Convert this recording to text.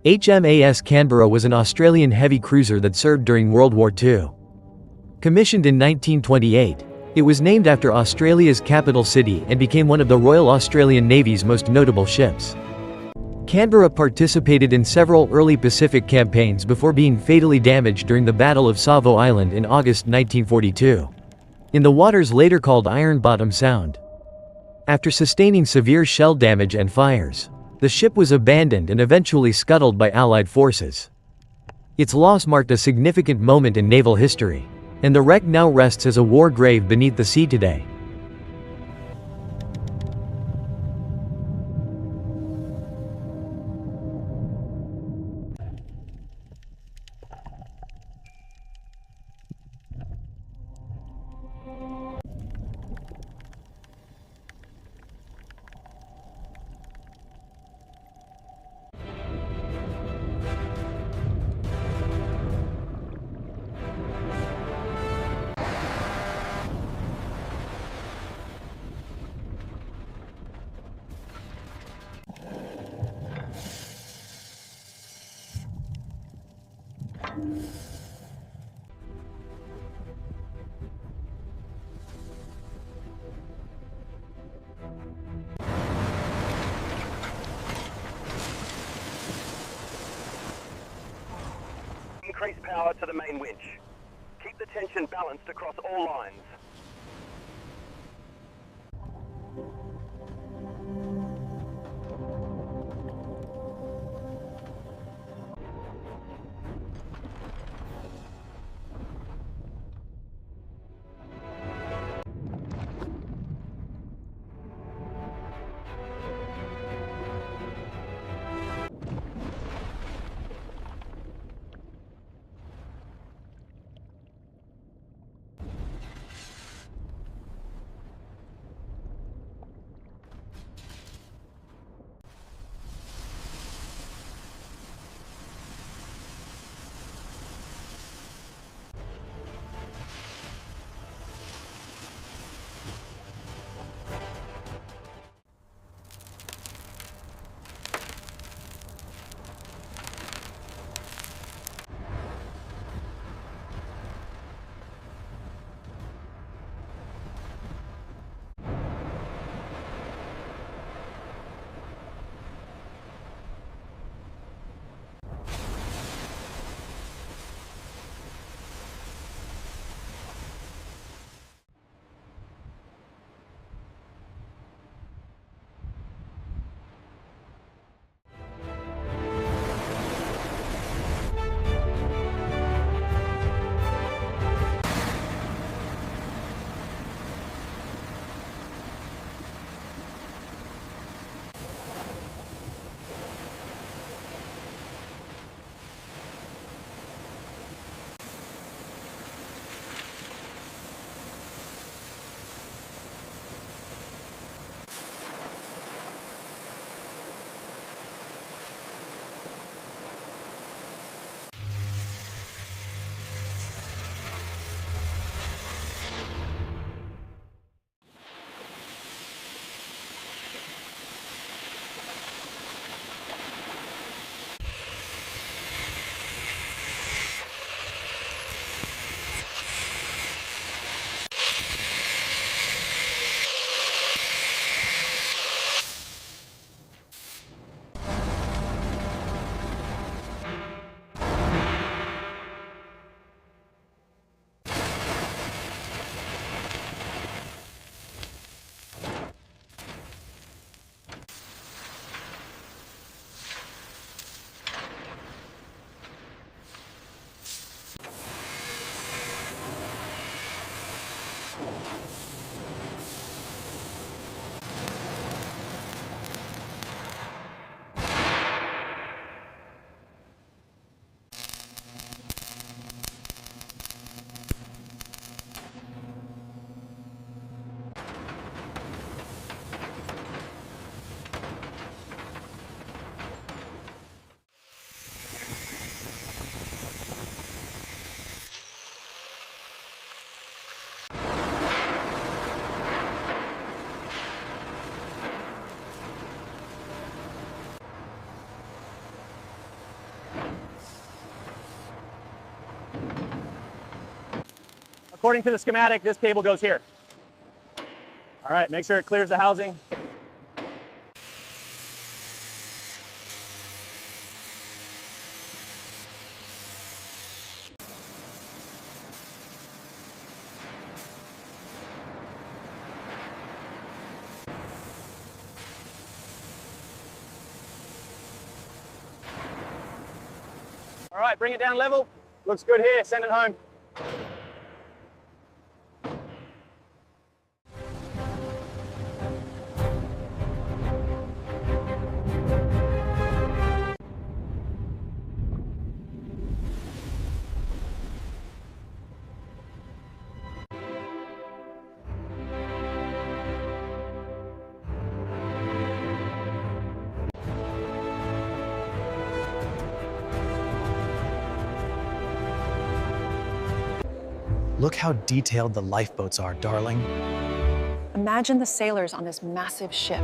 HMAS Canberra was an Australian heavy cruiser that served during World War II. Commissioned in 1928, it was named after Australia's capital city and became one of the Royal Australian Navy's most notable ships. Canberra participated in several early Pacific campaigns before being fatally damaged during the Battle of Savo Island in August 1942. In the waters later called Iron Bottom Sound. After sustaining severe shell damage and fires, the ship was abandoned and eventually scuttled by Allied forces. Its loss marked a significant moment in naval history, and the wreck now rests as a war grave beneath the sea today. Increase power to the main winch. Keep the tension balanced across all lines. according to the schematic, this cable goes here. All right, make sure it clears the housing. All right, bring it down level. Looks good here, send it home. Look how detailed the lifeboats are, darling. Imagine the sailors on this massive ship.